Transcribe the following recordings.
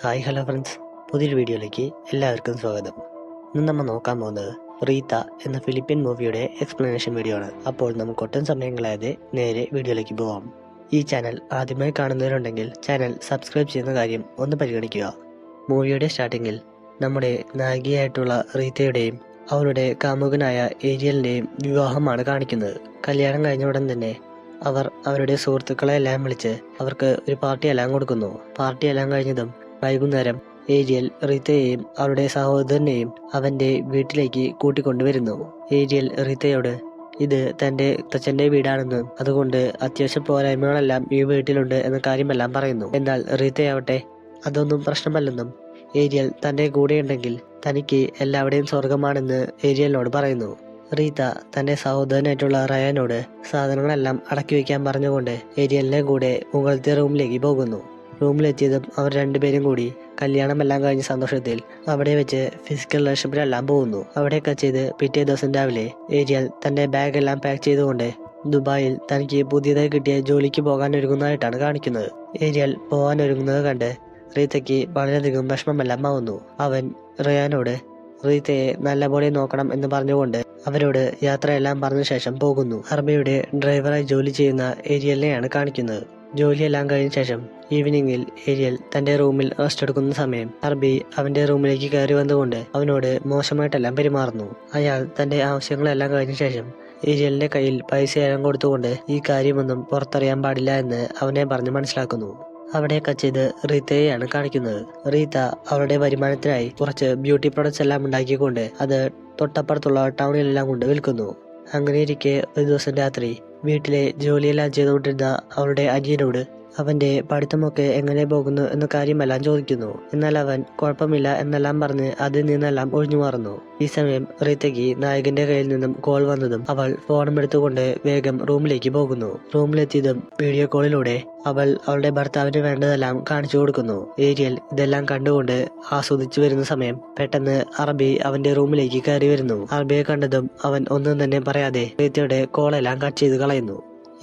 Hi hello friends, പുതിയൊരു വീഡിയോയിലേക്ക് എല്ലാവർക്കും സ്വാഗതം. ഇന്ന് നമ്മൾ നോക്കാൻ പോകുന്നത് റീത്ത എന്ന ഫിലിപ്പിൻ മൂവിയുടെ എക്സ്പ്ലനേഷൻ വീഡിയോ ആണ്. അപ്പോൾ നമുക്ക് ഒട്ടും സമയം കളയാതെ നേരെ വീഡിയോയിലേക്ക് പോവാം. ഈ ചാനൽ ആദ്യമായി കാണുന്നവരുണ്ടെങ്കിൽ ചാനൽ സബ്സ്ക്രൈബ് ചെയ്യുന്ന കാര്യം ഒന്ന് പരിഗണിക്കുക. മൂവിയുടെ സ്റ്റാർട്ടിങ്ങിൽ നമ്മുടെ നായികയായിട്ടുള്ള റീത്തയുടെയും അവളുടെ കാമുകനായ ഏരിയലിൻ്റെയും വിവാഹമാണ് കാണിക്കുന്നത്. കല്യാണം കഴിഞ്ഞ ഉടൻ തന്നെ അവർ അവരുടെ സുഹൃത്തുക്കളെ എല്ലാം വിളിച്ച് അവർക്ക് ഒരു പാർട്ടിയെല്ലാം കൊടുക്കുന്നു. പാർട്ടിയെല്ലാം കഴിഞ്ഞതും വൈകുന്നേരം ഏരിയൽ റീത്തയെയും അവരുടെ സഹോദരനെയും അവൻ്റെ വീട്ടിലേക്ക് കൂട്ടിക്കൊണ്ടുവരുന്നു. ഏരിയൽ റീത്തയോട് ഇത് തൻ്റെ തച്ചൻ്റെ വീടാണെന്നും അതുകൊണ്ട് അത്യാവശ്യ പോരായ്മകളെല്ലാം ഈ വീട്ടിലുണ്ട് എന്ന കാര്യമെല്ലാം പറയുന്നു. എന്നാൽ റീത്തയാവട്ടെ അതൊന്നും പ്രശ്നമല്ലെന്നും ഏരിയൽ തൻ്റെ കൂടെയുണ്ടെങ്കിൽ തനിക്ക് എല്ലാവരുടെയും സ്വർഗമാണെന്ന് ഏരിയലിനോട് പറയുന്നു. റീത്ത തൻ്റെ സഹോദരനായിട്ടുള്ള റയാനോട് സാധനങ്ങളെല്ലാം അടക്കി വയ്ക്കാൻ പറഞ്ഞുകൊണ്ട് ഏരിയലിനെ കൂടെ മുകളിലത്തെ റൂമിലേക്ക് പോകുന്നു. റൂമിലെത്തിയതും അവർ രണ്ടുപേരും കൂടി കല്യാണമെല്ലാം കഴിഞ്ഞ സന്തോഷത്തിൽ അവിടെ വെച്ച് ഫിസിക്കൽ റിലേഷൻഷിപ്പിലെല്ലാം പോകുന്നു. അവിടെയൊക്കെ ചെയ്ത് പിറ്റേ ദിവസം രാവിലെ ഏരിയൽ തൻ്റെ ബാഗെല്ലാം പാക്ക് ചെയ്തുകൊണ്ട് ദുബായിൽ തനിക്ക് പുതിയതായി കിട്ടിയ ജോലിക്ക് പോകാൻ ഒരുങ്ങുന്നതായിട്ടാണ് കാണിക്കുന്നത്. ഏരിയൽ പോകാൻ ഒരുങ്ങുന്നത് കണ്ട് റീത്തയ്ക്ക് വളരെയധികം വിഷമമെല്ലാം ആവുന്നു. അവൻ റയാനോട് റീത്തയെ നല്ലപോലെ നോക്കണം എന്ന് പറഞ്ഞുകൊണ്ട് അവരോട് യാത്രയെല്ലാം പറഞ്ഞ ശേഷം പോകുന്നു. അർബയുടെ ഡ്രൈവറായി ജോലി ചെയ്യുന്ന ഏരിയലിനെയാണ് കാണിക്കുന്നത്. ജോലിയെല്ലാം കഴിഞ്ഞ ശേഷം ഈവനിങ്ങിൽ ഏരിയൽ തന്റെ റൂമിൽ റെസ്റ്റ് എടുക്കുന്ന സമയം അർബി അവന്റെ റൂമിലേക്ക് കയറി വന്നുകൊണ്ട് അവനോട് മോശമായിട്ടെല്ലാം പെരുമാറുന്നു. അയാൾ തന്റെ ആവശ്യങ്ങളെല്ലാം കഴിഞ്ഞ ശേഷം ഏരിയലിന്റെ കയ്യിൽ പൈസയെല്ലാം കൊടുത്തുകൊണ്ട് ഈ കാര്യമൊന്നും പുറത്തറിയാൻ പാടില്ല എന്ന് അവനെ പറഞ്ഞ് മനസ്സിലാക്കുന്നു. അവിടെയൊക്കെ ചെയ്ത് റീത്തയെയാണ് കാണിക്കുന്നത്. റീത്ത അവളുടെ വരുമാനത്തിനായി കുറച്ച് ബ്യൂട്ടി പ്രൊഡക്ട്സ് എല്ലാം ഉണ്ടാക്കിക്കൊണ്ട് അത് തൊട്ടപ്പുറത്തുള്ള ടൗണിലെല്ലാം കൊണ്ട് വിൽക്കുന്നു. അങ്ങനെയിരിക്കെ ഒരു ദിവസം രാത്രി വീട്ടിലെ ജോലിയെല്ലാം ചെയ്തുകൊണ്ടിരുന്ന അവളുടെ അനിയനോട് അവന്റെ പഠിത്തമൊക്കെ എങ്ങനെ പോകുന്നു എന്ന കാര്യമെല്ലാം ചോദിക്കുന്നു. എന്നാൽ അവൻ കുഴപ്പമില്ല എന്നെല്ലാം പറഞ്ഞ് അതിൽ നിന്നെല്ലാം ഒഴിഞ്ഞു മാറുന്നു. ഈ സമയം റീത്തയ്ക്ക് നായകന്റെ കയ്യിൽ നിന്നും കോൾ വന്നതും അവൾ ഫോണും എടുത്തുകൊണ്ട് വേഗം റൂമിലേക്ക് പോകുന്നു. റൂമിലെത്തിയതും വീഡിയോ കോളിലൂടെ അവൾ അവളുടെ ഭർത്താവിന് വേണ്ടതെല്ലാം കാണിച്ചു കൊടുക്കുന്നു. ഏരിയൽ ഇതെല്ലാം കണ്ടുകൊണ്ട് ആസ്വദിച്ചു വരുന്ന സമയം പെട്ടെന്ന് അറബി അവന്റെ റൂമിലേക്ക് കയറി വരുന്നു. അറബിയെ കണ്ടതും അവൻ ഒന്നും തന്നെ പറയാതെ റീത്തയുടെ കോളെല്ലാം കട്ട് ചെയ്ത് കളയുന്നു.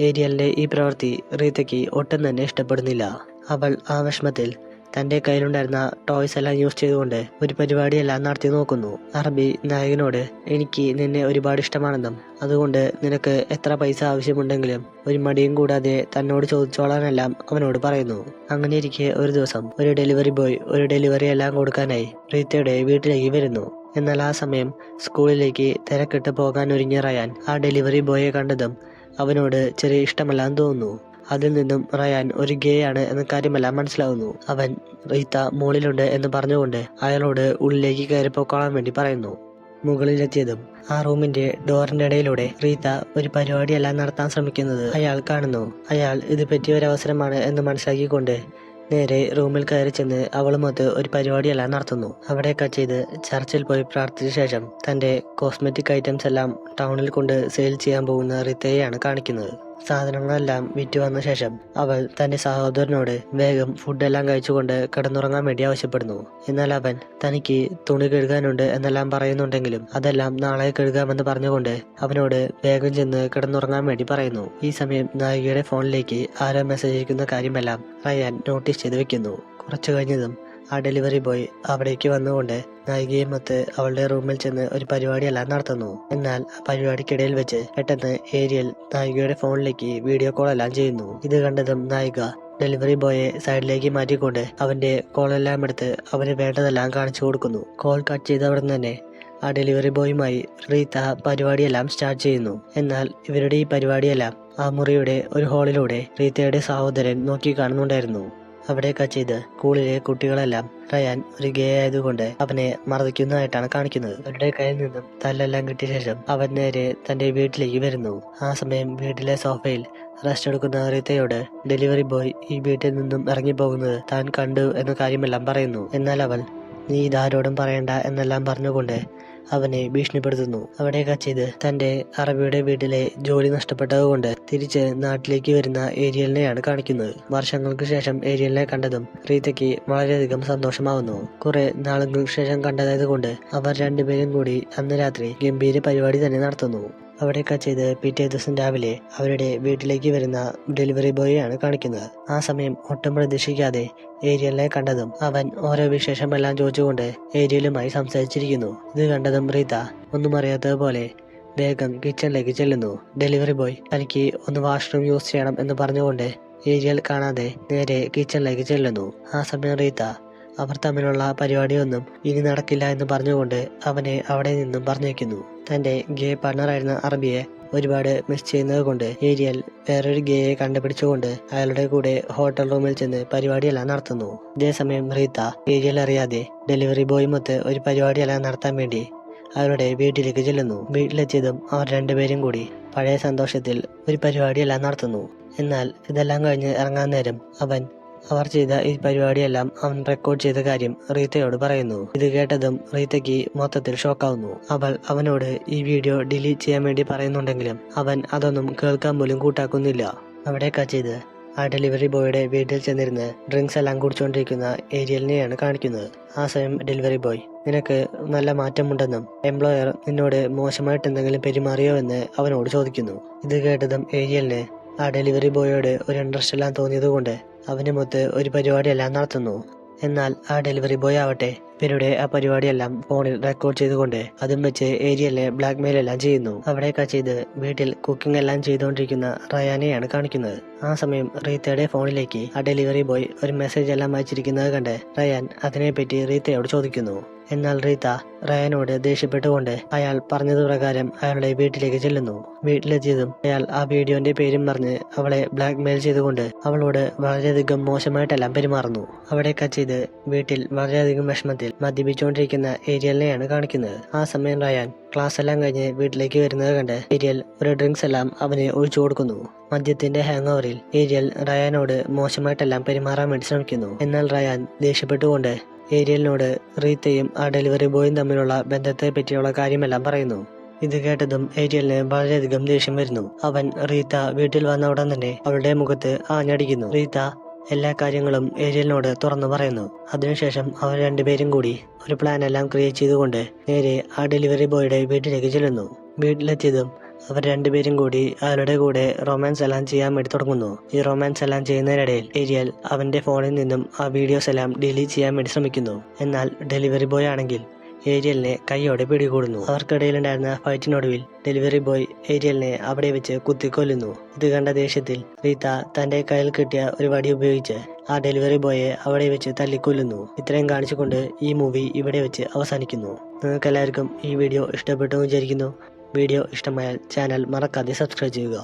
ഏരിയലിന്റെ ഈ പ്രവൃത്തി റീത്തയ്ക്ക് ഒട്ടും തന്നെ ഇഷ്ടപ്പെടുന്നില്ല. അവൾ ആ വിഷമത്തിൽ തന്റെ കയ്യിലുണ്ടായിരുന്ന ടോയ്സ് എല്ലാം യൂസ് ചെയ്തുകൊണ്ട് ഒരു പരിപാടിയെല്ലാം നടത്തി നോക്കുന്നു. അറബി നായകനോട് എനിക്ക് നിന്നെ ഒരുപാട് ഇഷ്ടമാണെന്നും അതുകൊണ്ട് നിനക്ക് എത്ര പൈസ ആവശ്യമുണ്ടെങ്കിലും ഒരു മടിയും കൂടാതെ തന്നോട് ചോദിച്ചോളാനെല്ലാം അവനോട് പറയുന്നു. അങ്ങനെയിരിക്കെ ഒരു ദിവസം ഒരു ഡെലിവറി ബോയ് ഒരു ഡെലിവറി എല്ലാം കൊടുക്കാനായി റീത്തയുടെ വീട്ടിലേക്ക് വരുന്നു. എന്നാൽ ആ സമയം സ്കൂളിലേക്ക് തിരക്കിട്ട് പോകാൻ ഒരുങ്ങിയ റയാൻ ആ ഡെലിവറി ബോയെ കണ്ടതും അവനോട് ചെറിയ ഇഷ്ടമെല്ലാം തോന്നുന്നു. അതിൽ നിന്നും റയാൻ ഒരു ഗേ ആണ് എന്ന കാര്യമെല്ലാം മനസ്സിലാവുന്നു. അവൻ റീത്ത മുകളിലുണ്ട് എന്ന് പറഞ്ഞുകൊണ്ട് അയാളോട് ഉള്ളിലേക്ക് കയറി പോക്കാളാൻ വേണ്ടി പറയുന്നു. മുകളിലെത്തിയതും ആ റൂമിന്റെ ഡോറിന്റെ ഇടയിലൂടെ റീത്ത ഒരു പരിപാടിയെല്ലാം നടത്താൻ ശ്രമിക്കുന്നത് അയാൾ കാണുന്നു. അയാൾ ഇത് പറ്റിയ ഒരു അവസരമാണ് എന്ന് മനസ്സിലാക്കിക്കൊണ്ട് നേരെ റൂമിൽ കയറി ചെന്ന് അവളുമൊത്ത് ഒരു പരിപാടിയെല്ലാം നടത്തുന്നു. അവിടെയൊക്കെ ചെയ്ത് ചർച്ചിൽ പോയി പ്രാർത്ഥിച്ച ശേഷം തന്റെ കോസ്മെറ്റിക് ഐറ്റംസ് എല്ലാം ടൗണിൽ കൊണ്ട് സെയിൽ ചെയ്യാൻ പോകുന്ന റീത്തയെയാണ് കാണിക്കുന്നത്. സാധനങ്ങളെല്ലാം വിറ്റ് വന്ന ശേഷം അവൾ തന്റെ സഹോദരനോട് വേഗം ഫുഡെല്ലാം കഴിച്ചുകൊണ്ട് കിടന്നുറങ്ങാൻ വേണ്ടി ആവശ്യപ്പെടുന്നു. എന്നാൽ അവൻ തനിക്ക് തുണി കഴുകാനുണ്ട് എന്നെല്ലാം പറയുന്നുണ്ടെങ്കിലും അതെല്ലാം നാളെ കഴുകാമെന്ന് പറഞ്ഞുകൊണ്ട് അവനോട് വേഗം ചെന്ന് കിടന്നുറങ്ങാൻ വേണ്ടി പറയുന്നു. ഈ സമയം നായികയുടെ ഫോണിലേക്ക് ആരോ മെസ്സേജ് അയക്കുന്ന കാര്യമെല്ലാം റയാൻ നോട്ടീസ് ചെയ്ത് വെക്കുന്നു. കുറച്ചു കഴിഞ്ഞതും ആ ഡെലിവറി ബോയ് അവിടേക്ക് വന്നുകൊണ്ട് നായികയുമൊത്ത് അവളുടെ റൂമിൽ ചെന്ന് ഒരു പരിപാടിയെല്ലാം നടത്തുന്നു. എന്നാൽ ആ പരിപാടിക്കിടയിൽ വെച്ച് പെട്ടെന്ന് ഏരിയൽ നായികയുടെ ഫോണിലേക്ക് വീഡിയോ കോൾ എല്ലാം ചെയ്യുന്നു. ഇത് കണ്ടതും നായിക ഡെലിവറി ബോയെ സൈഡിലേക്ക് മാറ്റിക്കൊണ്ട് അവന്റെ കോളെല്ലാം എടുത്ത് അവന് വേണ്ടതെല്ലാം കാണിച്ചു കൊടുക്കുന്നു. കോൾ കട്ട് ചെയ്ത അവിടെ തന്നെ ആ ഡെലിവറി ബോയുമായി റീത്ത പരിപാടിയെല്ലാം സ്റ്റാർട്ട് ചെയ്യുന്നു. എന്നാൽ ഇവരുടെ ഈ പരിപാടിയെല്ലാം ആ മുറിയുടെ ഒരു ഹാളിലൂടെ റീത്തയുടെ സഹോദരൻ നോക്കി കാണുന്നുണ്ടായിരുന്നു. അവിടെയൊക്കെ ചെയ്ത് സ്കൂളിലെ കുട്ടികളെല്ലാം റയാൻ ഒരു ഗേ ആയതുകൊണ്ട് അവനെ മർദ്ദിക്കുന്നതായിട്ടാണ് കാണിക്കുന്നത്. അവരുടെ കയ്യിൽ നിന്നും തല്ലെല്ലാം കിട്ടിയ ശേഷം അവൻ നേരെ തന്റെ വീട്ടിലേക്ക് വരുന്നു. ആ സമയം വീട്ടിലെ സോഫയിൽ റെസ്റ്റ് എടുക്കുന്ന റീത്തയോട് ഡെലിവറി ബോയ് ഈ വീട്ടിൽ നിന്നും ഇറങ്ങിപ്പോകുന്നത് താൻ കണ്ടു എന്ന കാര്യമെല്ലാം പറയുന്നു. എന്നാൽ അവൾ നീ ഇതാരോടും പറയണ്ട എന്നെല്ലാം പറഞ്ഞുകൊണ്ട് അവനെ ഭീഷണിപ്പെടുത്തുന്നു. അവിടെയൊക്കെ ചെയ്ത് തന്റെ അറബിയുടെ വീട്ടിലെ ജോലി നഷ്ടപ്പെട്ടതുകൊണ്ട് തിരിച്ച് നാട്ടിലേക്ക് വരുന്ന ഏരിയലിനെയാണ് കാണിക്കുന്നത്. വർഷങ്ങൾക്ക് ശേഷം ഏരിയലിനെ കണ്ടതും റീത്തയ്ക്ക് വളരെയധികം സന്തോഷമാവുന്നു. കുറെ നാളുകൾക്ക് ശേഷം കണ്ടതായത് കൊണ്ട് അവർ രണ്ടുപേരും കൂടി അന്ന് രാത്രി ഗംഭീര പരിപാടി തന്നെ നടത്തുന്നു. അവിടെ കട്ട് ചെയ്ത് പിറ്റേ ദിവസം രാവിലെ അവരുടെ വീട്ടിലേക്ക് വരുന്ന ഡെലിവറി ബോയെയാണ് കാണിക്കുന്നത്. ആ സമയം ഒട്ടും പ്രതീക്ഷിക്കാതെ ഏരിയലിനെ കണ്ടതും അവൻ ഓരോ വിശേഷമെല്ലാം ചോദിച്ചുകൊണ്ട് ഏരിയലുമായി സംസാരിച്ചിരിക്കുന്നു. ഇത് കണ്ടതും റീത്ത ഒന്നും അറിയാത്തതുപോലെ വേഗം കിച്ചണിലേക്ക് ചെല്ലുന്നു. ഡെലിവറി ബോയ് തനിക്ക് ഒന്ന് വാഷ്റൂം യൂസ് ചെയ്യണം എന്ന് പറഞ്ഞുകൊണ്ട് ഏരിയൽ കാണാതെ നേരെ കിച്ചണിലേക്ക് ചെല്ലുന്നു. ആ സമയം റീത്ത അവർ തമ്മിലുള്ള പരിപാടിയൊന്നും ഇനി നടക്കില്ല എന്ന് പറഞ്ഞുകൊണ്ട് അവനെ അവിടെ നിന്നും പറഞ്ഞേക്കുന്നു. തന്റെ ഗേ പാർട്ണറായിരുന്ന അറബിയെ ഒരുപാട് മിസ് ചെയ്യുന്നത് കൊണ്ട് ഏരിയൽ വേറൊരു ഗേയെ കണ്ടുപിടിച്ചുകൊണ്ട് അയാളുടെ കൂടെ ഹോട്ടൽ റൂമിൽ ചെന്ന് പരിപാടിയെല്ലാം നടത്തുന്നു. ഇതേസമയം റീത്ത ഏരിയൽ അറിയാതെ ഡെലിവറി ബോയുമൊത്ത് ഒരു പരിപാടിയെല്ലാം നടത്താൻ വേണ്ടി അവരുടെ വീട്ടിലേക്ക് ചെല്ലുന്നു. വീട്ടിലെത്തിയതും അവർ രണ്ടുപേരും കൂടി പഴയ സന്തോഷത്തിൽ ഒരു പരിപാടിയെല്ലാം നടത്തുന്നു. എന്നാൽ ഇതെല്ലാം കഴിഞ്ഞ് ഇറങ്ങാൻ നേരം അവർ ചെയ്ത ഈ പരിപാടിയെല്ലാം അവൻ റെക്കോർഡ് ചെയ്ത കാര്യം റീത്തയോട് പറയുന്നു. ഇത് കേട്ടതും റീത്തയ്ക്ക് മൊത്തത്തിൽ ഷോക്കാവുന്നു. അവൾ അവനോട് ഈ വീഡിയോ ഡിലീറ്റ് ചെയ്യാൻ വേണ്ടി പറയുന്നുണ്ടെങ്കിലും അവൻ അതൊന്നും കേൾക്കാൻ പോലും കൂട്ടാക്കുന്നില്ല. അവിടെ കട്ട് ചെയ്ത് ആ ഡെലിവറി ബോയുടെ വീട്ടിൽ ചെന്നിരുന്ന് ഡ്രിങ്ക്സ് എല്ലാം കുടിച്ചുകൊണ്ടിരിക്കുന്ന ഏരിയലിനെയാണ് കാണിക്കുന്നത്. ആ സമയം ഡെലിവറി ബോയ് നിനക്ക് നല്ല മാറ്റമുണ്ടെന്നും എംപ്ലോയർ നിന്നോട് മോശമായിട്ട് എന്തെങ്കിലും പെരുമാറിയോ എന്ന് അവനോട് ചോദിക്കുന്നു. ഇത് കേട്ടതും ഏരിയലിന് ആ ഡെലിവറി ബോയോട് ഒരു ഇൻട്രസ്റ്റ് എല്ലാം തോന്നിയതുകൊണ്ട് അവനുമൊത്ത് ഒരു പരിപാടിയെല്ലാം നടത്തുന്നു. എന്നാൽ ആ ഡെലിവറി ബോയ് ആവട്ടെ ഇവരുടെ ആ പരിപാടിയെല്ലാം ഫോണിൽ റെക്കോർഡ് ചെയ്തുകൊണ്ട് അതും വെച്ച് ഏരിയലിനെ ബ്ലാക്ക്മെയിൽ എല്ലാം ചെയ്യുന്നു. അവിടെയൊക്കെ ചെയ്ത് വീട്ടിൽ കുക്കിംഗ് എല്ലാം ചെയ്തുകൊണ്ടിരിക്കുന്ന റയാനെയാണ് കാണിക്കുന്നത്. ആ സമയം റീത്തയുടെ ഫോണിലേക്ക് ആ ഡെലിവറി ബോയ് ഒരു മെസ്സേജ് എല്ലാം അയച്ചിരിക്കുന്നത് കണ്ട് റയാൻ അതിനെപ്പറ്റി റീത്തയോട് ചോദിക്കുന്നു. എന്നാൽ റീത്ത റയാനോട് ദേഷ്യപ്പെട്ടുകൊണ്ട് അയാൾ പറഞ്ഞത് പ്രകാരം അയാളുടെ വീട്ടിലേക്ക് ചെല്ലുന്നു. വീട്ടിലെത്തിയതും അയാൾ ആ വീഡിയോന്റെ പേരും പറഞ്ഞ് അവളെ ബ്ലാക്ക്മെയിൽ ചെയ്തുകൊണ്ട് അവളോട് വളരെയധികം മോശമായിട്ടെല്ലാം പെരുമാറുന്നു. അവിടെ കട്ട് ചെയ്ത് വീട്ടിൽ വളരെയധികം വിഷമത്തിൽ മദ്യപിച്ചുകൊണ്ടിരിക്കുന്ന ഏരിയലിനെയാണ് കാണിക്കുന്നത്. ആ സമയം റയാൻ ക്ലാസ് എല്ലാം കഴിഞ്ഞ് വീട്ടിലേക്ക് വരുന്നത് കണ്ട് ഏരിയൽ ഒരു ഡ്രിങ്ക്സ് എല്ലാം അവന് ഒഴിച്ചു കൊടുക്കുന്നു. മദ്യത്തിന്റെ ഹാങ് ഓവറിൽ ഏരിയൽ റയാനോട് മോശമായിട്ടെല്ലാം പെരുമാറാൻ വേണ്ടി ശ്രമിക്കുന്നു. എന്നാൽ റയാൻ ദേഷ്യപ്പെട്ടുകൊണ്ട് ഏരിയലിനോട് റീത്തയും ആ ഡെലിവറി ബോയും തമ്മിലുള്ള ബന്ധത്തെ പറ്റിയുള്ള കാര്യമെല്ലാം പറയുന്നു. ഇത് കേട്ടതും ഏരിയലിന് വളരെയധികം ദേഷ്യം വരുന്നു. അവൻ റീത്ത വീട്ടിൽ വന്ന ഉടൻ തന്നെ അവളുടെ മുഖത്ത് ആഞ്ഞടിക്കുന്നു. റീത്ത എല്ലാ കാര്യങ്ങളും ഏരിയലിനോട് തുറന്നു പറയുന്നു. അതിനുശേഷം അവർ രണ്ടുപേരും കൂടി ഒരു പ്ലാൻ എല്ലാം ക്രിയേറ്റ് ചെയ്തുകൊണ്ട് നേരെ ആ ഡെലിവറി ബോയുടെ വീട്ടിലേക്ക് ചെല്ലുന്നു. വീട്ടിലെത്തിയതും അവർ രണ്ടുപേരും കൂടി അയാളുടെ കൂടെ റൊമാൻസ് എല്ലാം ചെയ്യാൻ വേണ്ടി തുടങ്ങുന്നു. ഈ റൊമാൻസ് എല്ലാം ചെയ്യുന്നതിനിടയിൽ ഏരിയൽ അവന്റെ ഫോണിൽ നിന്നും ആ വീഡിയോസ് എല്ലാം ഡിലീറ്റ് ചെയ്യാൻ വേണ്ടി ശ്രമിക്കുന്നു. എന്നാൽ ഡെലിവറി ബോയ് ആണെങ്കിൽ ഏരിയലിനെ കൈയോടെ പിടികൂടുന്നു. അവർക്കിടയിലുണ്ടായിരുന്ന ഫൈറ്റിനൊടുവിൽ ഡെലിവറി ബോയ് ഏരിയലിനെ അവിടെ വെച്ച് കുത്തിക്കൊല്ലുന്നു. ഇത് കണ്ട ദേഷ്യത്തിൽ റീത്ത തന്റെ കയ്യിൽ കിട്ടിയ ഒരു വടി ഉപയോഗിച്ച് ആ ഡെലിവറി ബോയെ അവിടെ വെച്ച് തല്ലിക്കൊല്ലുന്നു. ഇത്രയും കാണിച്ചുകൊണ്ട് ഈ മൂവി ഇവിടെ വെച്ച് അവസാനിക്കുന്നു. നിങ്ങൾക്ക് എല്ലാവർക്കും ഈ വീഡിയോ ഇഷ്ടപ്പെട്ടു വിചാരിക്കുന്നു. വീഡിയോ ഇഷ്ടമായാൽ ചാനൽ മറക്കാതെ സബ്സ്ക്രൈബ് ചെയ്യുക.